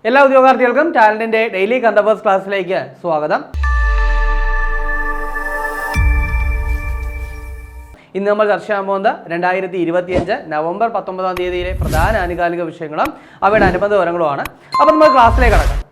എല്ലാ ഉദ്യോഗാർത്ഥികൾക്കും ടാലന്റിന്റെ daily current affairs ക്ലാസ്സിലേക്ക് സ്വാഗതം. ഇന്ന് നമ്മൾ ചർച്ച ചെയ്യാൻ പോകുന്നത് 2025 നവംബർ 19 പ്രധാന ആനുകാലിക വിഷയങ്ങളും അവയുടെ അനുബന്ധ വിവരങ്ങളുമാണ്. അപ്പോൾ നമ്മൾ ക്ലാസ്സിലേക്ക് കടക്കാം.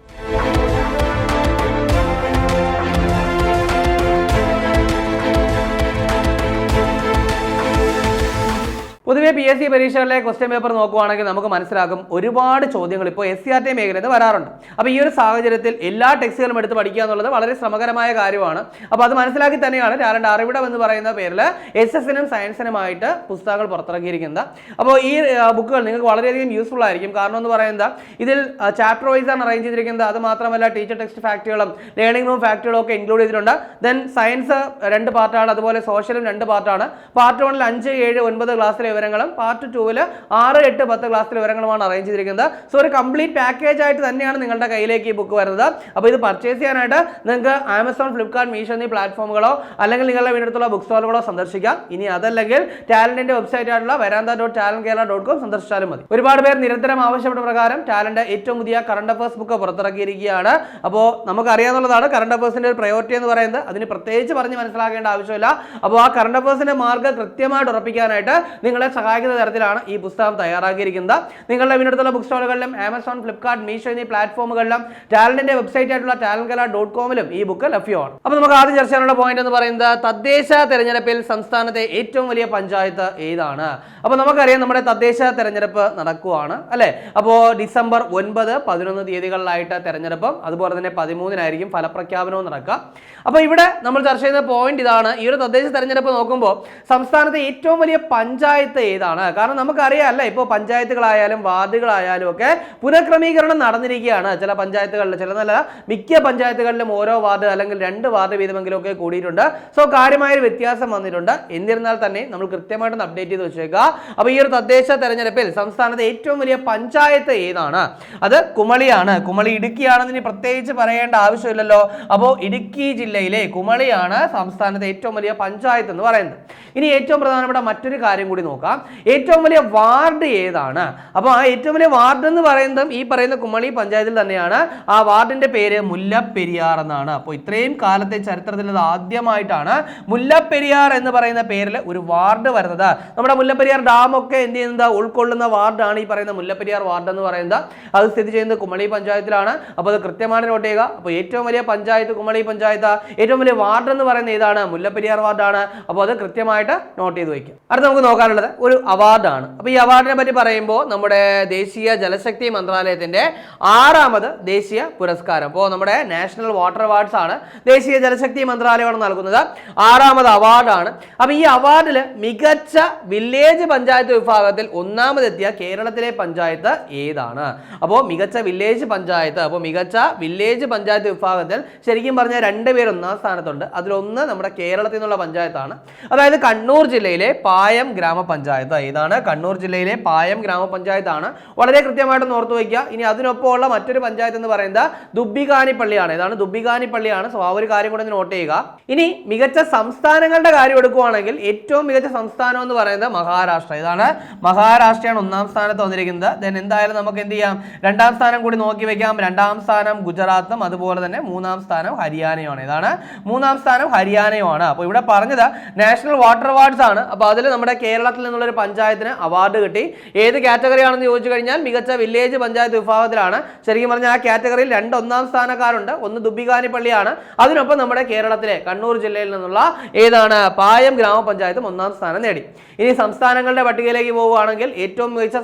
പൊതുവെ PSC പരീക്ഷകളിലെ ക്വസ്റ്റ്യൻ പേപ്പർ നോക്കുകയാണെങ്കിൽ നമുക്ക് മനസ്സിലാക്കും ഒരുപാട് ചോദ്യങ്ങൾ ഇപ്പോൾ SCRT മേഖലയിൽ വരാറുണ്ട്. അപ്പോൾ ഈ ഒരു സാഹചര്യത്തിൽ എല്ലാ ടെക്സ്റ്റുകളും എടുത്ത് പഠിക്കുക എന്നുള്ളത് വളരെ ശ്രമകരമായ കാര്യമാണ്. അപ്പോൾ അത് മനസ്സിലാക്കി തന്നെയാണ് ടാലന്റ് അറിവിടം എന്ന് പറയുന്ന പേരിൽ SS-നും സയൻസിനുമായിട്ട് പുസ്തകങ്ങൾ പുറത്തിറക്കിയിരിക്കുന്നത്. അപ്പോൾ ഈ ബുക്കുകൾ നിങ്ങൾക്ക് വളരെയധികം യൂസ്ഫുൾ ആയിരിക്കും. കാരണം എന്ന് പറയുന്നത് ഇതിൽ ചാപ്റ്റർ വൈസ് ആണ് അറേഞ്ച് ചെയ്തിരിക്കുന്നത്. അത് മാത്രമല്ല ടീച്ചർ ടെക്സ്റ്റ് ഫാക്റ്റുകളും ലേണിംഗ് റൂം ഫാക്റ്റുകളും ഒക്കെ ഇൻക്ലൂഡ് ചെയ്തിട്ടുണ്ട്. ദെൻ സയൻസ് 2 പാർട്ടാണ്, അതുപോലെ സോഷ്യലും 2 പാർട്ടാണ്. പാർട്ട് 1 5, 7, 9 ക്ലാസ്സിലെ വിവരങ്ങളും പാർട്ട് 2 6, 8, 10 ക്ലാസ്സിലെ വിവരങ്ങളുമാണ് അറേഞ്ച് ചെയ്തിരിക്കുന്നത്. സോ ഒരു കംപ്ലീറ്റ് പാക്കേജ് ആയിട്ട് തന്നെയാണ് നിങ്ങളുടെ കയ്യിലേക്ക് ഈ ബുക്ക് വരുന്നത്. അപ്പോൾ ഇത് പർച്ചേസ് ചെയ്യാനായിട്ട് നിങ്ങൾക്ക് ആമസോൺ, ഫ്ലിപ്കാർട്ട്, മീഷോ എന്നീ പ്ലാറ്റ്ഫോമുകളോ അല്ലെങ്കിൽ നിങ്ങളുടെ വീടിനടുത്തുള്ള ബുക്ക് സ്റ്റോളുകളോ സന്ദർശിക്കാം. ഇനി അതല്ലെങ്കിൽ ടാലന്റിന്റെ വെബ്സൈറ്റ് ആയിട്ടുള്ള veranda.talentkerala.com സന്ദർശിച്ചാലും മതി. ഒരുപാട് പേർ നിരന്തരം ആവശ്യപ്പെട്ട പ്രകാരം ടാലന്റ് ഏറ്റവും പുതിയ കറണ്ട് അഫയേഴ്സ് ബുക്ക് പുറത്തിറക്കിയിരിക്കുകയാണ്. അപ്പോൾ നമുക്കറിയാവുന്നതാണ് കറണ്ട് അഫയേഴ്സിന്റെ ഒരു പ്രയോറിറ്റി എന്ന് പറയുന്നത്. അതിന് പ്രത്യേകിച്ച് പറഞ്ഞ് മനസ്സിലാക്കേണ്ട ആവശ്യമില്ല. അപ്പോൾ ആ കറണ്ട് അഫയേഴ്സിന്റെ മാർഗ്ഗം കൃത്യമായിട്ട് ഉറപ്പിക്കാനായിട്ട് നിങ്ങളെ സഹായിക്കുന്ന തരത്തിലാണ് ഈ പുസ്തകം തയ്യാറാക്കിയിരിക്കുന്നത്. നിങ്ങളുടെ വീടിനടുത്തുള്ള ബുക്ക് സ്റ്റോളുകളിലും ആമസോൺ, ഫ്ലിപ്കാർട്ട്, മീഷോ എന്നീ പ്ലാറ്റ്ഫോമുകളിലും ടാലന്റിന്റെ വെബ്സൈറ്റ് ആയിട്ടുള്ള talentkerala.com ഈ ബുക്ക് ലഭ്യമാണ്. അപ്പോൾ നമുക്ക് ആദ്യം ചർച്ച ചെയ്യാനുള്ള പോയിന്റ് എന്ന് പറയുന്നത് തദ്ദേശ തെരഞ്ഞെടുപ്പിൽ സംസ്ഥാനത്തെ ഏറ്റവും വലിയ പഞ്ചായത്ത് ഏതാണ്? അപ്പോൾ നമുക്കറിയാം നമ്മുടെ തദ്ദേശ തെരഞ്ഞെടുപ്പ് നടക്കുകയാണ് അല്ലേ? അപ്പോൾ ഡിസംബർ 9, 11 തീയതികളിലായിട്ട് തെരഞ്ഞെടുപ്പും അതുപോലെ തന്നെ 13-നായിരിക്കും ഫലപ്രഖ്യാപനവും നടക്കുക. അപ്പോൾ ഇവിടെ നമ്മൾ ചർച്ച ചെയ്യുന്ന പോയിന്റ് ഇതാണ്. ഈ ഒരു തദ്ദേശ തെരഞ്ഞെടുപ്പ് നോക്കുമ്പോൾ സംസ്ഥാനത്തെ ഏറ്റവും വലിയ പഞ്ചായത്ത് ഏതാണ്? കാരണം നമുക്കറിയാം അല്ലേ, ഇപ്പോൾ പഞ്ചായത്തുകളായാലും വാർഡുകളായാലും ഒക്കെ പുനഃക്രമീകരണം നടന്നിരിക്കുകയാണ്. ചില പഞ്ചായത്തുകളിൽ, ചില നല്ല മിക്ക പഞ്ചായത്തുകളിലും ഓരോ വാർഡ് അല്ലെങ്കിൽ 2 വാർഡ് വീതമെങ്കിലും ഒക്കെ കൂടിയിട്ടുണ്ട്. സോ കാര്യമായൊരു വ്യത്യാസം വന്നിട്ടുണ്ട്. എന്നിരുന്നാൽ തന്നെ നമ്മൾ കൃത്യമായിട്ട് അപ്ഡേറ്റ് ചെയ്ത് വെച്ചേക്കുക. അപ്പോൾ ഈ ഒരു തദ്ദേശ തെരഞ്ഞെടുപ്പിൽ സംസ്ഥാനത്തെ ഏറ്റവും വലിയ പഞ്ചായത്ത് ഏതാണ്? അത് കുമളിയാണ്. കുമളി ഇടുക്കിയാണെന്ന് പ്രത്യേകിച്ച് പറയേണ്ട ആവശ്യമില്ലല്ലോ. അപ്പോൾ ഇടുക്കി ജില്ലയിലെ കുമളിയാണ് സംസ്ഥാനത്തെ ഏറ്റവും വലിയ പഞ്ചായത്ത് എന്ന് പറയുന്നത്. ഇനി ഏറ്റവും പ്രധാനപ്പെട്ട മറ്റൊരു കാര്യം കൂടി നോക്കാം. ഏറ്റവും വലിയ വാർഡ് ഏതാണ്? അപ്പോൾ ആ ഏറ്റവും വലിയ വാർഡ് എന്ന് പറയുന്നത് ഈ പറയുന്ന കുമളി പഞ്ചായത്തിൽ തന്നെയാണ്. ആ വാർഡിന്റെ പേര് മുല്ലപ്പെരിയാർ എന്നാണ്. അപ്പോൾ ഇത്രയും കാലത്തെ ചരിത്രത്തിൽ അത് ആദ്യമായിട്ടാണ് മുല്ലപ്പെരിയാർ എന്ന് പറയുന്ന പേരിൽ ഒരു വാർഡ് വരുന്നത്. നമ്മുടെ മുല്ലപ്പെരിയാർ ഡാം ഒക്കെ എന്ത് ചെയ്യുന്നത് ഉൾക്കൊള്ളുന്ന വാർഡാണ് ഈ പറയുന്ന മുല്ലപ്പെരിയാർ വാർഡ് എന്ന് പറയുന്നത്. അത് സ്ഥിതി ചെയ്യുന്നത് കുമളി പഞ്ചായത്തിലാണ്. അപ്പോൾ അത് കൃത്യമായിട്ട് നോട്ട് ചെയ്യുക. അപ്പോൾ ഏറ്റവും വലിയ പഞ്ചായത്ത് കുമളി പഞ്ചായത്ത്, ഏറ്റവും വലിയ വാർഡ് എന്ന് പറയുന്നത് ഏതാണ്? മുല്ലപ്പെരിയാർ വാർഡാണ്. അപ്പോൾ അത് കൃത്യമായിട്ട് നോട്ട് ചെയ്ത് വയ്ക്കുക. അടുത്ത നമുക്ക് നോക്കാനുള്ളത് ഒരു അവാർഡാണ്. അപ്പോൾ ഈ അവാർഡിനെ പറ്റി പറയുമ്പോൾ നമ്മുടെ ദേശീയ ജലശക്തി മന്ത്രാലയത്തിന്റെ 6ാമത് ദേശീയ പുരസ്കാരം. അപ്പോൾ നമ്മുടെ നാഷണൽ വാട്ടർ അവാർഡ്സ് ആണ് ദേശീയ ജലശക്തി മന്ത്രാലയമാണ് നൽകുന്നത്. 6ാമത് അവാർഡാണ്. അപ്പോൾ ഈ അവാർഡിൽ മികച്ച വില്ലേജ് പഞ്ചായത്ത് വിഭാഗത്തിൽ 1ാമതെത്തിയ കേരളത്തിലെ പഞ്ചായത്ത് ഏതാണ്? അപ്പോൾ മികച്ച വില്ലേജ് പഞ്ചായത്ത്, അപ്പോൾ മികച്ച വില്ലേജ് പഞ്ചായത്ത് വിഭാഗത്തിൽ ശരിക്കും പറഞ്ഞാൽ 2 പേർ 1ാം സ്ഥാനത്തുണ്ട്. അതിലൊന്ന് നമ്മുടെ കേരളത്തിൽ നിന്നുള്ള പഞ്ചായത്താണ്. അതായത് കണ്ണൂർ ജില്ലയിലെ പായം ഗ്രാമപഞ്ചായത്ത്. ഏതാണ്? കണ്ണൂർ ജില്ലയിലെ പായം ഗ്രാമപഞ്ചായത്താണ്. വളരെ കൃത്യമായിട്ട് ഓർത്തു വയ്ക്കുക. ഇനി അതിനൊപ്പമുള്ള മറ്റൊരു പഞ്ചായത്ത് എന്ന് പറയുന്നത് ദുബ്ബികാനിപ്പള്ളിയാണ്. ഏതാണ്? ദുബ്ബികാനിപ്പള്ളിയാണ്. സോ ആ ഒരു കാര്യം കൂടെ നോട്ട് ചെയ്യുക. ഇനി മികച്ച സംസ്ഥാനങ്ങളുടെ കാര്യം എടുക്കുകയാണെങ്കിൽ ഏറ്റവും മികച്ച സംസ്ഥാനം എന്ന് പറയുന്നത് മഹാരാഷ്ട്ര. ഇതാണ് മഹാരാഷ്ട്രയാണ് 1ാം സ്ഥാനത്ത് വന്നിരിക്കുന്നത്. ദെൻ എന്തായാലും നമുക്ക് എന്ത് ചെയ്യാം, 2ാം സ്ഥാനം കൂടി നോക്കി വെക്കാം. 2ാം സ്ഥാനം ഗുജറാത്തും അതുപോലെ തന്നെ 3ാം സ്ഥാനം ഹരിയാനയുമാണ്. ഇതാണ് 3ാം സ്ഥാനം ഹരിയാനയുമാണ്. അപ്പോൾ ഇവിടെ പറഞ്ഞത് നാഷണൽ വാട്ടർ അവാർഡ്സ് ആണ്. അപ്പോൾ അതിൽ നമ്മുടെ കേരളത്തിൽ നിന്നുള്ള ഒരു പഞ്ചായത്തിന് അവാർഡ് കിട്ടി. ഏത് കാറ്റഗറി ആണെന്ന് ചോദിച്ചു കഴിഞ്ഞാൽ മികച്ച വില്ലേജ് പഞ്ചായത്ത് വിഭാഗത്തിലാണ്. ശരിക്കും പറഞ്ഞാൽ ആ കാറ്റഗറിയിൽ 2 1ാം സ്ഥാനക്കാരുണ്ട്. ഒന്ന് ദുബ്ബികാനിപ്പള്ളിയാണ്. അതിനൊപ്പം നമ്മുടെ കേരളത്തിലെ കണ്ണൂർ ജില്ലയിൽ നിന്നുള്ള ഏതാണ് പായം ഗ്രാമപഞ്ചായത്തും 1ാം സ്ഥാനം നേടി. ഇനി സംസ്ഥാനങ്ങളുടെ പട്ടികയിലേക്ക് പോവുകയാണെങ്കിൽ ഏറ്റവും മികച്ച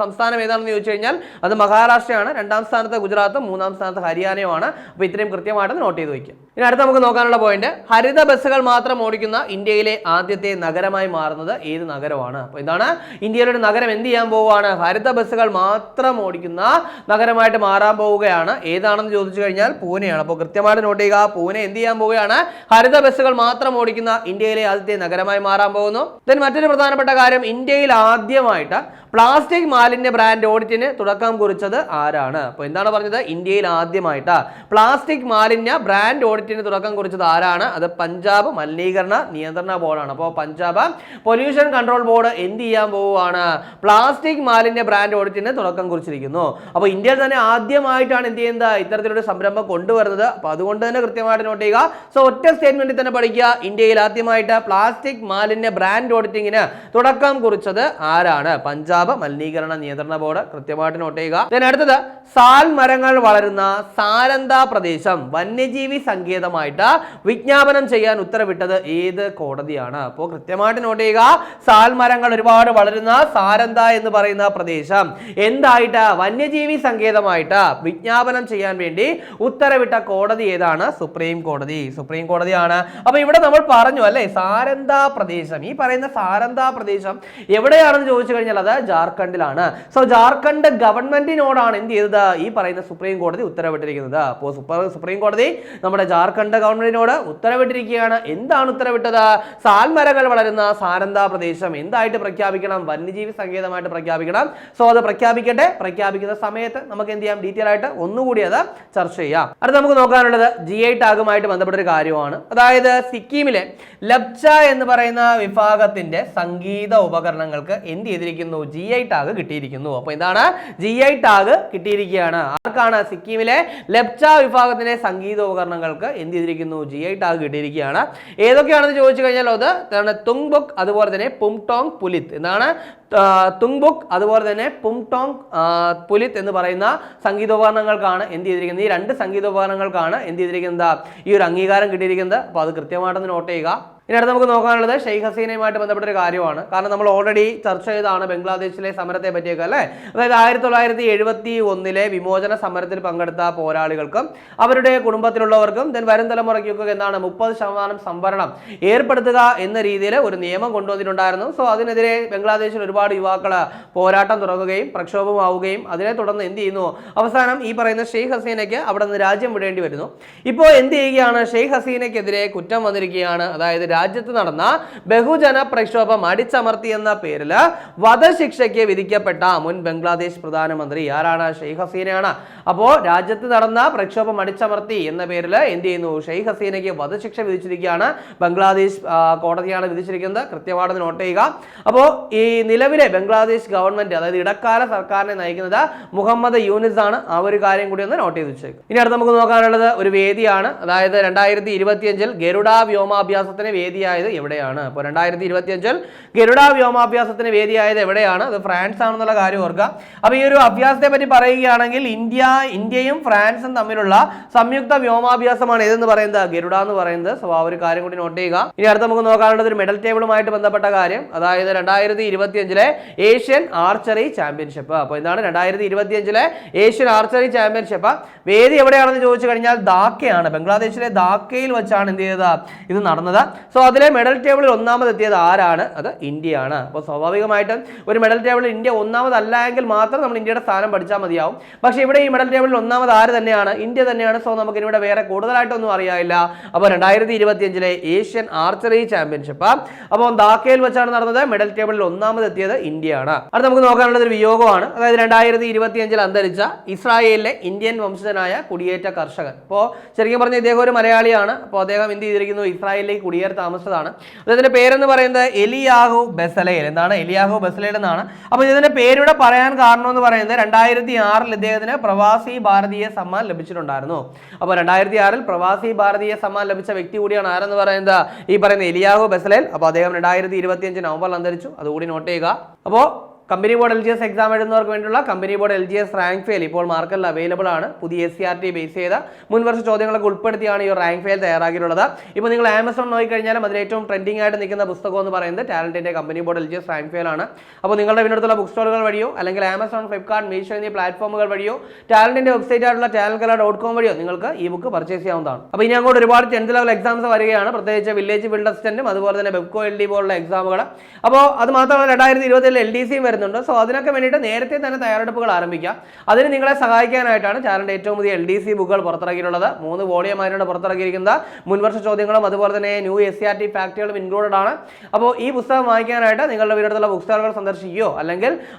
സംസ്ഥാനം ഏതാണെന്ന് ചോദിച്ചു കഴിഞ്ഞാൽ അത് മഹാരാഷ്ട്രയാണ്. 2ാം സ്ഥാനത്ത് ഗുജറാത്തും 3ാം സ്ഥാനത്ത് ഹരിയാനയുമാണ്. അപ്പോൾ ഇത്രയും കൃത്യമായിട്ട് നോട്ട് ചെയ്ത് വയ്ക്കുക. ഇനി അടുത്ത നമുക്ക് നോക്കാനുള്ള പോയിന്റ്, ഹരിത ബസ്സുകൾ മാത്രം ഓടിക്കുന്ന ഇന്ത്യയിലെ ആദ്യത്തെ നഗരമായി മാറുന്നത് ഏത് നഗരമാണ്? അപ്പോൾ എന്താണ്? ഇന്ത്യയിലെ ഒരു നഗരം എന്ത് ചെയ്യാൻ പോവുകയാണ്? ഹരിത ബസ്സുകൾ മാത്രം ഓടിക്കുന്ന നഗരമായിട്ട് മാറാൻ പോവുകയാണ്. ഏതാണെന്ന് ചോദിച്ചു കഴിഞ്ഞാൽ പൂനെയാണ്. അപ്പോൾ കൃത്യമായിട്ട് നോട്ട് ചെയ്യുക. പൂനെ എന്ത് ചെയ്യാൻ പോവുകയാണ്? ഹരിത ബസ്സുകൾ മാത്രം ഓടിക്കുന്ന ഇന്ത്യയിലെ ആദ്യത്തെ നഗരമായി മാറാൻ പോകുന്നു. ദെൻ മറ്റൊരു പ്രധാനപ്പെട്ട കാര്യം, ഇന്ത്യയിൽ ആദ്യമായിട്ട് പ്ലാസ്റ്റിക് മാലിന്യ ബ്രാൻഡ് ഓഡിറ്റിന് തുടക്കം കുറിച്ചത് ആരാണ്? അപ്പോൾ എന്താണ് പറഞ്ഞത്? ഇന്ത്യയിൽ ആദ്യമായിട്ട് പ്ലാസ്റ്റിക് മാലിന്യ ബ്രാൻഡ് ഓഡിറ്റിന് തുടക്കം കുറിച്ചത് ആരാണ്? അത് പഞ്ചാബ് മലിനീകരണ നിയന്ത്രണ ബോർഡാണ്. അപ്പോൾ പഞ്ചാബ് പൊല്യൂഷൻ കൺട്രോൾ ബോർഡ് എന്ത് ചെയ്യാൻ പോവുകയാണ്? പ്ലാസ്റ്റിക് മാലിന്യ ബ്രാൻഡ് ഓഡിറ്റിന് തുടക്കം കുറിച്ചിരിക്കുന്നു. അപ്പോൾ ഇന്ത്യയിൽ തന്നെ ആദ്യമായിട്ടാണ് എന്ത് ചെയ്യുന്നത്? ഇത്തരത്തിലൊരു സംരംഭം കൊണ്ടുവരുന്നത്. അപ്പോൾ അതുകൊണ്ട് തന്നെ കൃത്യമായിട്ട് നോട്ട് ചെയ്യുക. സോ ഒറ്റ സ്റ്റേറ്റ്മെന്റിൽ തന്നെ പഠിക്കുക, ഇന്ത്യയിൽ ആദ്യമായിട്ട് പ്ലാസ്റ്റിക് മാലിന്യ ബ്രാൻഡ് ഓഡിറ്റിങ്ങിന് തുടക്കം കുറിച്ചത് ആരാണ്? പഞ്ചാബ് മലിനീകരണ നിയന്ത്രണ ബോർഡ്. കൃത്യമായിട്ട് നോട്ട് ചെയ്യുക. അടുത്തത്, സാൽ മരങ്ങൾ വളരുന്ന സാരന്ത പ്രദേശം വന്യജീവി സങ്കേതമായിട്ട് വിജ്ഞാപനം ചെയ്യാൻ ഉത്തരവിട്ടത് ഏത് കോടതിയാണ്? അപ്പോൾ കൃത്യമായിട്ട് നോട്ട് ചെയ്യുക, സാൽ മരങ്ങൾ ഒരുപാട് വളരുന്ന സാരന്ത എന്ന് പറയുന്ന പ്രദേശം എന്തായിട്ട് വന്യജീവി സങ്കേതമായിട്ട് വിജ്ഞാപനം ചെയ്യാൻ വേണ്ടി ഉത്തരവിട്ട കോടതി ഏതാണ്? സുപ്രീം കോടതി. സുപ്രീം കോടതിയാണ്. അപ്പൊ ഇവിടെ നമ്മൾ പറഞ്ഞു അല്ലെ, സാരന്ത പ്രദേശം, ഈ പറയുന്ന സാരന്ത പ്രദേശം എവിടെയാണെന്ന് ചോദിച്ചു കഴിഞ്ഞാൽ അത് ജാർഖണ്ഡിലാണ്. സോ ജാർഖണ്ഡ് ഗവൺമെന്റിനോടാണ് എന്ത് ചെയ്തത്? ഈ പറയുന്ന സുപ്രീം കോടതി ഉത്തരവിട്ടിരിക്കുന്നത്. അപ്പോൾ സുപ്രീം കോടതി നമ്മുടെ ജാർഖണ്ഡ് ഗവൺമെന്റിനോട് ഉത്തരവിട്ടിരിക്കുകയാണ്. എന്താണ് ഉത്തരവിട്ടത്? സാൽമരങ്ങൾ വളരുന്ന സാരന്ത പ്രദേശം എന്തായിട്ട് പ്രഖ്യാപിക്കണം? വന്യജീവി സങ്കേതമായിട്ട് പ്രഖ്യാപിക്കണം. സോ അത് പ്രഖ്യാപിക്കട്ടെ. പ്രഖ്യാപിക്കുന്ന സമയത്ത് നമുക്ക് എന്ത് ചെയ്യാം? ഡീറ്റെയിൽ ആയിട്ട് ഒന്നുകൂടി അത് ചർച്ച ചെയ്യാം. അടുത്ത നമുക്ക് നോക്കാനുള്ളത് GI ടാഗുമായിട്ട് ബന്ധപ്പെട്ട ഒരു കാര്യമാണ്. അതായത് സിക്കിമിലെ ലബ്ച എന്ന് പറയുന്ന വിഭാഗത്തിന്റെ സംഗീത ഉപകരണങ്ങൾക്ക് എന്ത് ചെയ്തിരിക്കുന്നു? GI ടാഗ് കിട്ടിയിരിക്കുന്നു. അപ്പൊ എന്താണ്? GI ടാഗ് കിട്ടിയിരിക്കുകയാണ്. ആർക്കാണ്? സിക്കിമിലെ ലബ്ച വിഭാഗത്തിന്റെ സംഗീത ഉപകരണങ്ങൾക്ക് എന്ത് ചെയ്തിരിക്കുന്നു? GI ടാഗ് കിട്ടിയിരിക്കുകയാണ്. ഏതൊക്കെയാണെന്ന് ചോദിച്ചു കഴിഞ്ഞാൽ അത് തുങ്ബുക്, അതുപോലെ തന്നെ പുംടോങ് പുലിത്ത്. എന്താണ്? തുങ്ബുക് അതുപോലെ തന്നെ പുംടോങ് പുലിത്ത് എന്ന് പറയുന്ന സംഗീതോപകരണങ്ങൾക്കാണ് എന്ത് ചെയ്തിരിക്കുന്നത്? ഈ രണ്ട് സംഗീതോപകരണങ്ങൾക്കാണ് എന്ത് ചെയ്തിരിക്കുന്നത്? ഈ ഒരു അംഗീകാരം കിട്ടിയിരിക്കുന്നത്. അപ്പോൾ അത് കൃത്യമായിട്ടൊന്ന് നോട്ട് ചെയ്യുക. ഇനി അടുത്ത് നമുക്ക് നോക്കാനുള്ളത് ഷെയ്ഖ് ഹസീനയുമായിട്ട് ബന്ധപ്പെട്ട ഒരു കാര്യമാണ്. കാരണം നമ്മൾ ഓൾറെഡി ചർച്ച ചെയ്താണ് ബംഗ്ലാദേശിലെ സമരത്തെ പറ്റിയൊക്കെ അല്ലേ. അതായത് 1971 വിമോചന സമരത്തിൽ പങ്കെടുത്ത പോരാളികൾക്കും അവരുടെ കുടുംബത്തിലുള്ളവർക്കും വരും തലമുറയ്ക്കൊക്കെ എന്താണ് 30% സംവരണം ഏർപ്പെടുത്തുക എന്ന രീതിയിൽ ഒരു നിയമം കൊണ്ടുവന്നിട്ടുണ്ടായിരുന്നു. സോ അതിനെതിരെ ബംഗ്ലാദേശിൽ ഒരുപാട് യുവാക്കൾ പോരാട്ടം തുടങ്ങുകയും പ്രക്ഷോഭമാവുകയും അതിനെ തുടർന്ന് എന്ത് ചെയ്യുന്നു? അവസാനം ഈ പറയുന്ന ഷെയ്ഖ് ഹസീനയ്ക്ക് അവിടെ നിന്ന് രാജ്യം വിടേണ്ടി വരുന്നു. ഇപ്പോൾ എന്ത് ചെയ്യുകയാണ്? ഷെയ്ഖ് ഹസീനയ്ക്കെതിരെ കുറ്റം വന്നിരിക്കുകയാണ്. അതായത് രാജ്യത്ത് നടന്ന ബഹുജന പ്രക്ഷോഭം അടിച്ചമർത്തി എന്ന പേരിൽ വധശിക്ഷയ്ക്ക് വിധിക്കപ്പെട്ട മുൻ ബംഗ്ലാദേശ് പ്രധാനമന്ത്രി ആരാണ്? ഷെയ്ഖ് ഹസീനയാണ്. അപ്പോൾ രാജ്യത്ത് നടന്ന പ്രക്ഷോഭം അടിച്ചമർത്തി എന്ന പേരിൽ എന്ത് ചെയ്യുന്നു? ഷെയ്ഖ് ഹസീനയ്ക്ക് വധശിക്ഷ വിധിച്ചിരിക്കുകയാണ്. ബംഗ്ലാദേശ് കോടതിയാണ് വിധിച്ചിരിക്കുന്നത്. കൃത്യമായിട്ട് നോട്ട് ചെയ്യുക. അപ്പോൾ ഈ നിലവിലെ ബംഗ്ലാദേശ് ഗവൺമെന്റ്, അതായത് ഇടക്കാല സർക്കാരിനെ നയിക്കുന്നത് മുഹമ്മദ് യൂനിസ് ആണ്. ആ ഒരു കാര്യം കൂടി ഒന്ന് നോട്ട് ചെയ്ത് വെച്ചേക്കും. ഇനി അടുത്ത് നമുക്ക് നോക്കാനുള്ളത് ഒരു വേദിയാണ്. അതായത് 2025 ഗരുഡ വ്യോമാഭ്യാസത്തിന് വേദിയായത് എവിടെയാണ്? അപ്പോൾ 2025 ഗരുഡ വ്യോമാഭ്യാസത്തിന് വേദിയായത് എവിടെയാണ്? അത് ഫ്രാൻസ് ആണെന്നുള്ള കാര്യം ഓർക്കുക. അപ്പോൾ ഈ ഒരു അഭ്യാസത്തെ പറ്റി പറയുകയാണെങ്കിൽ ഇന്ത്യയും ഫ്രാൻസും തമ്മിലുള്ള സംയുക്ത വ്യോമാഭ്യാസമാണ് ഏതെന്ന് പറയുന്നത്? ഗരുഡ എന്ന് പറയുന്നത്. സോ ആ ഒരു കാര്യം കൂടി നോട്ട് ചെയ്യുക. ഇനി അടുത്ത് നമുക്ക് നോക്കാനുള്ളത് ഒരു മെഡൽ ടേബിളുമായിട്ട് ബന്ധപ്പെട്ട കാര്യം. അതായത് 2025 ഏഷ്യൻ ആർച്ചറി ചാമ്പ്യൻഷിപ്പ്. അപ്പോൾ എന്താണ് 2025 ഏഷ്യൻ ആർച്ചറി ചാമ്പ്യൻഷിപ്പ് വേദി എവിടെയാണെന്ന് ചോദിച്ചു കഴിഞ്ഞാൽ ധാക്കയാണ്. ബംഗ്ലാദേശിലെ ധാക്കയിൽ വെച്ചാണ് എന്ത് ചെയ്തത്? ഇത് നടന്നത്. സോ അതിലെ മെഡൽ ടേബിളിൽ ഒന്നാമതെത്തിയത് ആരാണ്? അത് ഇന്ത്യയാണ്. അപ്പോൾ സ്വാഭാവികമായിട്ടും ഒരു മെഡൽ ടേബിളിൽ ഇന്ത്യ ഒന്നാമതല്ല എങ്കിൽ മാത്രം നമ്മൾ ഇന്ത്യയുടെ സ്ഥാനം പഠിച്ചാൽ മതിയാവും. പക്ഷേ ഇവിടെ ഈ മെഡൽ ടേബിളിൽ ഒന്നാമത് ആര് തന്നെയാണ്? ഇന്ത്യ തന്നെയാണ്. സോ നമുക്ക് ഇവിടെ വേറെ കൂടുതലായിട്ടൊന്നും അറിയാനില്ല. അപ്പോൾ 2025 ഏഷ്യൻ ആർച്ചറി ചാമ്പ്യൻഷിപ്പ് അപ്പോൾ ധാക്കയിൽ വെച്ചാണ് നടന്നത്. മെഡൽ ടേബിളിൽ ഒന്നാമതെത്തിയത് ഇന്ത്യയാണ്. അത് നമുക്ക് നോക്കാനുള്ളത് ഒരു വിയോഗമാണ്. അതായത് 2025 അന്തരിച്ച ഇസ്രായേലിലെ ഇന്ത്യൻ വംശജനായ കുടിയേറ്റ കർഷകൻ. അപ്പോൾ ശരിക്കും പറഞ്ഞാൽ ഇദ്ദേഹം ഒരു മലയാളിയാണ്. അപ്പോൾ അദ്ദേഹം എന്ത് ചെയ്തിരിക്കുന്നു? ഇസ്രായേലിലേക്ക് കുടിയേറി താമസിച്ചതാണ്. അദ്ദേഹത്തിന്റെ പേരെന്ന് പറയുന്നത് എലിയാഹു ബെസലേൽ. എന്താണ്? എലിയാഹു ബെസലേൽ എന്നാണ്. അപ്പോൾ ഇതിന്റെ പേരുടെ പറയാൻ കാരണം എന്ന് പറയുന്നത് 2006 ഇദ്ദേഹത്തിന് പ്രവാസി ഭാരതീയ സമ്മാൻ ലഭിച്ചിട്ടുണ്ടായിരുന്നു. അപ്പോൾ 2006 പ്രവാസി ഭാരതീയ സമ്മാൻ ലഭിച്ച വ്യക്തി കൂടിയാണ് ആരെന്ന് പറയുന്നത്? ഈ പറയുന്ന എലിയാഹു ബെസലേൽ. അപ്പോൾ അദ്ദേഹം 2025 നവംബറിൽ അന്തരിച്ചു. അതുകൂടി നോട്ട് ചെയ്യുക. അപ്പോൾ കമ്പനി ബോർഡ് LGS എക്സാം എഴുതുന്നവർക്ക് വേണ്ടിയുള്ള company board LGS rank fail ഇപ്പോൾ മാർക്കറ്റിൽ അവൈലബിൾ ആണ്. പുതിയ SCRT ബേസ് ചെയ്ത മുൻവർഷ ചോദ്യങ്ങളൊക്കെ ഉൾപ്പെടുത്തിയാണ് ഈ റാങ്ക് ഫെയിൽ തയ്യാറാക്കിയിട്ടുള്ളത്. ഇപ്പോൾ നിങ്ങൾ ആമസോൺ നോക്കിക്കഴിഞ്ഞാലും അതിൽ ഏറ്റവും ട്രെൻഡിംഗ് ആയിട്ട് നിൽക്കുന്ന പുസ്തകം എന്ന് പറയുന്നത് ടാലന്റിന്റെ company board LGS rank fail ആണ്. അപ്പോൾ നിങ്ങളുടെ വീടിനടുത്തുള്ള ബുക്ക് സ്റ്റോറുകൾ വഴിയോ അല്ലെങ്കിൽ ആമസോൺ, ഫ്ലിപ്കാർട്ട്, മീഷോ എന്നീ പ്ലാറ്റ്ഫോമുകൾ വഴിയോ ടാലന്റിന്റെ വെബ്സൈറ്റ് ആയിട്ടുള്ള talentcala.com വഴിയോ നിങ്ങൾക്ക് ഈ ബുക്ക് പർച്ചേസ് ചെയ്യാവുന്നതാണ്. അപ്പോൾ ഇനി അങ്ങോട്ട് ഒരുപാട് 10th ലെവൽ എക്സാംസ് വരികയാണ്. പ്രത്യേകിച്ച് വില്ലേജ് ഫീൽഡ് അസിസ്റ്റന്റും അതുപോലെ തന്നെ വെബ്കോ LD പോലുള്ള എക്സാമുകൾ. അപ്പോൾ അത് മാത്രമല്ല 2027 LDCയും വരുന്നുണ്ട്. വരുന്നുണ്ട്. സോ അതിനൊക്കെ വേണ്ടിയിട്ട് നേരത്തെ തന്നെ തയ്യാറെടുപ്പുകൾ ആരംഭിക്കാം. അതിന് നിങ്ങളെ സഹായിക്കാനായിട്ടാണ് ചാനലിന്റെ ഏറ്റവും പുതിയ LDC ബുക്കുകൾ പുറത്തിറക്കിയിട്ടുള്ളത്. 3 വോളിയമായിട്ടാണ് പുറത്തിറക്കിയിരിക്കുന്നത്. മുൻവർഷ ചോദ്യങ്ങളും അതുപോലെ തന്നെ ന്യൂ SCRT ഫാക്ടുകളും ഇൻക്ലൂഡഡ് ആണ്. അപ്പോൾ ഈ പുസ്തകം വായിക്കാനായിട്ട് നിങ്ങളുടെ വീടുള്ള ബുക്ക് സ്റ്റാളുകൾ സന്ദർശിക്കുകയോ അല്ലെങ്കിൽ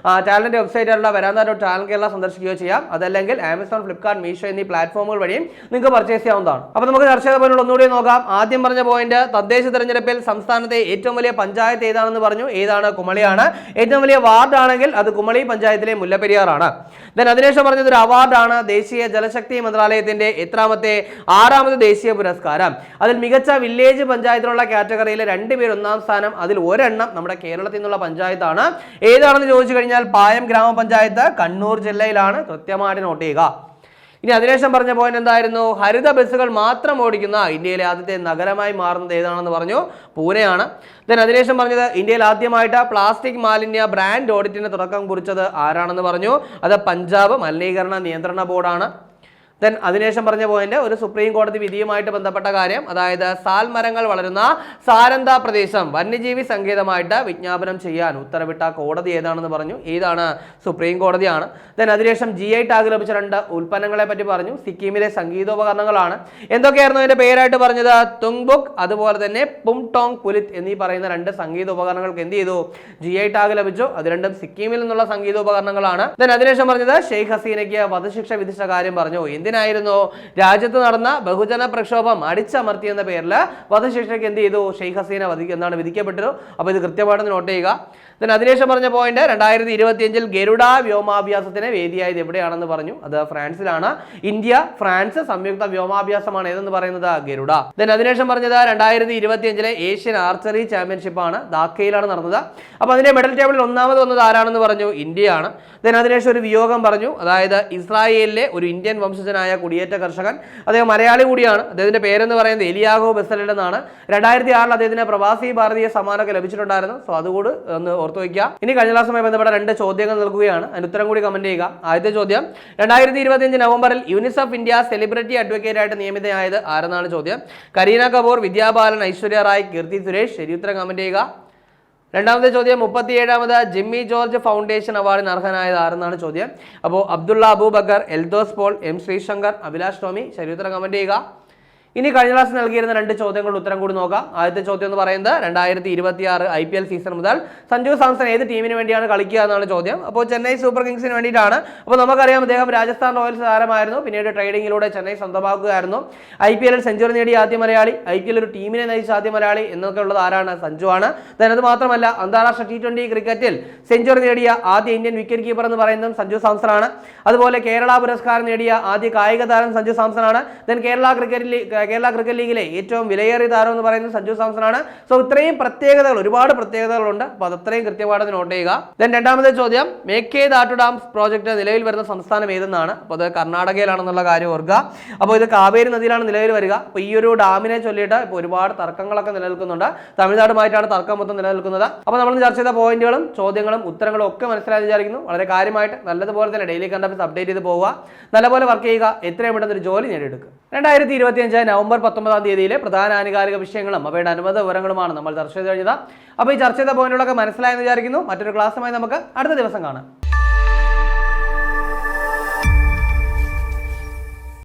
ചാനലിന്റെ വെബ്സൈറ്റായിട്ടുള്ള വരാന്ത.channel കേരള സന്ദർശിക്കുകയോ ചെയ്യാം. അതല്ലെങ്കിൽ ആമസോൺ, ഫ്ലിപ്കാർട്ട്, മീഷോ എന്നീ പ്ലാറ്റ്ഫോമുകൾ വഴിയും നിങ്ങൾക്ക് പർച്ചേസ് ചെയ്യാവുന്നതാണ്. അപ്പോൾ നമുക്ക് ചർച്ച ചെയ്ത പോയിന്റ് ഒന്നുകൂടി നോക്കാം. ആദ്യം പറഞ്ഞ പോയിന്റ്, തദ്ദേശ തെരഞ്ഞെടുപ്പിൽ സംസ്ഥാനത്തെ ഏറ്റവും വലിയ പഞ്ചായത്ത് ഏതാണെന്ന് പറഞ്ഞു. ഏതാണ്? കുമളിയാണ്. ഏറ്റവും വലിയ വാർഡ് ആണെങ്കിൽ അത് കുമളി പഞ്ചായത്തിലെ മുല്ലപ്പെരിയാറാണ്. ദെൻ അതിനുശേഷം പറഞ്ഞത് ഒരു അവാർഡാണ്. ദേശീയ ജലശക്തി മന്ത്രാലയത്തിന്റെ എത്രാമത്തെ? 6ാമത് ദേശീയ പുരസ്കാരം. അതിൽ മികച്ച വില്ലേജ് പഞ്ചായത്തിനുള്ള കാറ്റഗറിയിൽ 2 പേർ 1ാം സ്ഥാനം. അതിൽ ഒരെണ്ണം നമ്മുടെ കേരളത്തിൽ നിന്നുള്ള പഞ്ചായത്താണ്. ഏതാണെന്ന് ചോദിച്ചു കഴിഞ്ഞാൽ പായം ഗ്രാമപഞ്ചായത്ത്, കണ്ണൂർ ജില്ലയിലാണ്. കൃത്യമായിട്ട് നോട്ട് ചെയ്യുക. ഇനി അതിനുശേഷം പറഞ്ഞ പോയിന്റ് എന്തായിരുന്നു? ഹരിത ബസ്സുകൾ മാത്രം ഓടിക്കുന്ന ഇന്ത്യയിലെ ആദ്യത്തെ നഗരമായി മാറുന്നത് ഏതാണെന്ന് പറഞ്ഞു. പൂനെയാണ്. ദെൻ അതിനുശേഷം പറഞ്ഞത് ഇന്ത്യയിൽ ആദ്യമായിട്ട് പ്ലാസ്റ്റിക് മാലിന്യ ബ്രാൻഡ് ഓഡിറ്റിന് തുടക്കം കുറിച്ചത് ആരാണെന്ന് പറഞ്ഞു. അത് പഞ്ചാബ് മലിനീകരണ നിയന്ത്രണ ബോർഡാണ്. ദെൻ അതിനുശേഷം പറഞ്ഞ പോയിന്റ് ഒരു സുപ്രീം കോടതി വിധിയുമായിട്ട് ബന്ധപ്പെട്ട കാര്യം, അതായത് സാൽ മരങ്ങൾ വളരുന്ന സാരന്ത പ്രദേശം വന്യജീവി സങ്കേതമായിട്ട് വിജ്ഞാപനം ചെയ്യാൻ ഉത്തരവിട്ട കോടതി ഏതാണെന്ന് പറഞ്ഞു. ഏതാണ്? സുപ്രീം കോടതിയാണ്. ദെൻ അതിനുശേഷം GI ടാഗ് ലഭിച്ച 2 ഉൽപ്പന്നങ്ങളെ പറ്റി പറഞ്ഞു. സിക്കിമിലെ സംഗീതോപകരണങ്ങളാണ്. എന്തൊക്കെയായിരുന്നു അതിന്റെ പേരായിട്ട് പറഞ്ഞത്? തുങ്ബുക്, അതുപോലെ തന്നെ പുംടോങ് പുലിത് എന്നീ പറയുന്ന 2 സംഗീതോപകരണങ്ങൾക്ക് എന്ത് ചെയ്തു? GI ടാഗ് ലഭിച്ചു. അത് രണ്ടും സിക്കിമിൽ നിന്നുള്ള സംഗീതോപകരണങ്ങളാണ്. ദെൻ അതിനുശേഷം പറഞ്ഞത് ഷെയ്ഖ് ഹസീനയ്ക്ക് വധശിക്ഷ വിധിച്ച കാര്യം പറഞ്ഞു. എന്തിനായിരുന്നു? രാജ്യത്ത് നടന്ന ബഹുജന പ്രക്ഷോഭം അടിച്ചമർത്തി എന്ന പേരിൽ വധശിക്ഷയ്ക്ക് എന്ത് ചെയ്തു? ഷെയ്ഖ് ഹസീന വിധിക്കപ്പെട്ടു. അപ്പോൾ ഇത് കൃത്യമായിട്ട് നോട്ട് ചെയ്യുക. അതിനുശേഷം പറഞ്ഞ പോയിന്റ് 2025 ഗരുഡ വ്യോമാഭ്യാസത്തിന് വേദിയായത് എവിടെയാണെന്ന് പറഞ്ഞു. അത് ഫ്രാൻസിലാണ്. ഇന്ത്യ ഫ്രാൻസ് സംയുക്ത വ്യോമാഭ്യാസമാണ് ഏതെന്ന് പറയുന്നത്? ഗരുഡ. അതിനുശേഷം പറഞ്ഞത് 2025 ഏഷ്യൻ ആർച്ചറി ചാമ്പ്യൻഷിപ്പ് ആണ്. ധാക്കയിലാണ് നടന്നത്. അപ്പോൾ അതിന്റെ മെഡൽ ടേബിളിൽ 1ാമത് വന്നത് ആരാണെന്ന് പറഞ്ഞു? ഇന്ത്യയാണ്. അതിനുശേഷം ഒരു വിയോഗം പറഞ്ഞു. അതായത് ഇസ്രായേലിലെ ഒരു ഇന്ത്യൻ വംശജനായ കുടിയേറ്റ കർഷകൻ, അദ്ദേഹം മലയാളി കൂടിയാണ്. അദ്ദേഹത്തിന്റെ പേരെന്ന് പറയുന്നത് എലിയാഗോ ബെസലേൽ എന്നാണ്. 2006 അദ്ദേഹത്തിന് പ്രവാസി ഭാരതീയ സമ്മാനമൊക്കെ ലഭിച്ചിട്ടുണ്ടായിരുന്നു. സോ അതുകൂടി ഒന്ന് ഓർത്തു വയ്ക്കുക. ഇനി കഴിഞ്ഞ ക്ലാസ്സുമായി ബന്ധപ്പെട്ട 2 ചോദ്യങ്ങൾ നൽകുകയാണ്. അതിന് ഉത്തരം കൂടി കമന്റ് ചെയ്യുക. ആദ്യത്തെ ചോദ്യം, 2025 നവംബറിൽ യൂണിസെഫ് ഇന്ത്യ സെലിബ്രിറ്റി അഡ്വക്കേറ്റ് ആയിട്ട് നിയമിതയായത് ആരെന്നാണ് ചോദ്യം. കരീന കപൂർ, വിദ്യാ ബാലൻ, ഐശ്വര്യ റായ്, കീർത്തി സുരേഷ്. ശരി ഉത്തരം കമന്റ് ചെയ്യുക. രണ്ടാമത്തെ ചോദ്യം, 37ാമത് ജിമ്മി ജോർജ് ഫൗണ്ടേഷൻ അവാർഡിന് അർഹനായത് ആരെന്നാണ് ചോദ്യം. അപ്പോൾ അബ്ദുള്ള അബൂബക്കർ, എൽദോസ് പോൾ, M ശ്രീശങ്കർ, അഭിലാഷ് ടോമി. ശരി ഉത്തരം കമന്റ് ചെയ്യുക. ഇനി കഴിഞ്ഞ ക്ലാസ് നൽകിയിരുന്ന 2 ചോദ്യങ്ങളുടെ ഉത്തരം കൂടി നോക്കാം. ആദ്യത്തെ ചോദ്യം എന്ന് പറയുന്നത് 2026 IPL സീസൺ മുതൽ സഞ്ജു സാംസൺ ഏത് ടീമിന് വേണ്ടിയാണ് കളിക്കുക എന്നാണ് ചോദ്യം. അപ്പോൾ ചെന്നൈ സൂപ്പർ കിങ്സിന് വേണ്ടിയിട്ടാണ്. അപ്പോൾ നമുക്കറിയാം അദ്ദേഹം രാജസ്ഥാൻ റോയൽസ് താരമായിരുന്നു. പിന്നീട് ട്രേഡിങ്ങിലൂടെ ചെന്നൈ സ്വന്തമാക്കുകയായിരുന്നു. IPL സെഞ്ചുറി നേടിയ ആദ്യ മലയാളി, IPL ഒരു ടീമിനെ നയിച്ച ആദ്യ മലയാളി എന്നൊക്കെ ഉള്ളത് ആരാണ്? സഞ്ജു ആണ്. അത് മാത്രമല്ല അന്താരാഷ്ട്ര T20 ക്രിക്കറ്റിൽ സെഞ്ചുറി നേടിയ ആദ്യ ഇന്ത്യൻ വിക്കറ്റ് കീപ്പർ എന്ന് പറയുന്നതും സഞ്ജു സാംസൺ ആണ്. അതുപോലെ കേരള പുരസ്കാരം നേടിയ ആദ്യ കായിക താരം സഞ്ജു സാംസൺ ആണ്. കേരള ക്രിക്കറ്റ് ലീഗിലെ ഏറ്റവും വിലയേറിയ താരം എന്ന് പറയുന്നത് സഞ്ജു സാംസൺ ആണ്. സോ ഇത്രയും പ്രത്യേകതകൾ, ഒരുപാട് പ്രത്യേകതകളുണ്ട്. അപ്പോൾ അത്രയും കൃത്യമായിട്ട് നോട്ട് ചെയ്യുക. രണ്ടാമത്തെ ചോദ്യം, മേക്കേദാറ്റു ഡാം പ്രോജക്റ്റ് നിലവിൽ വരുന്ന സംസ്ഥാനം ഏതെന്നാണ്. അപ്പോൾ അത് കർണാടകയിലാണെന്നുള്ള കാര്യം ഓർക്കുക. അപ്പോൾ ഇത് കാവേരി നദിയിലാണ് നിലവിൽ വരിക. അപ്പോൾ ഈ ഒരു ഡാമിനെ ചൊല്ലിയിട്ട് ഇപ്പോൾ ഒരുപാട് തർക്കങ്ങളൊക്കെ നിലനിൽക്കുന്നുണ്ട്. തമിഴ്നാടുമായിട്ടാണ് തർക്കം മൊത്തം നിലനിൽക്കുന്നത്. അപ്പോൾ നമ്മൾ ചർച്ച ചെയ്ത പോയിന്റുകളും ചോദ്യങ്ങളും ഉത്തരങ്ങളും ഒക്കെ മനസ്സിലായി വിചാരിക്കുന്നു. വളരെ കാര്യമായിട്ട് നല്ലതുപോലെ തന്നെ ഡെയിലി കണ്ടന്റ് അപ്ഡേറ്റ് ചെയ്ത് പോവുക. നല്ലപോലെ വർക്ക് ചെയ്യുക. എത്രയും പെട്ടെന്ന് ഒരു ജോലി നേടിയെടുക്കുക. 2025 നവംബർ 19-ാം തീയതിയിലെ പ്രധാന ആനുകാലിക വിഷയങ്ങളും അവയുടെ അനുബന്ധ വിവരങ്ങളുമാണ് നമ്മൾ ചർച്ച ചെയ്ത് കഴിഞ്ഞത്. അപ്പോൾ ഈ ചർച്ച ചെയ്ത പോയിന്റുകളൊക്കെ മനസ്സിലായെന്ന് വിചാരിക്കുന്നു. മറ്റൊരു ക്ലാസ്സുമായി നമുക്ക് അടുത്ത ദിവസം കാണാം.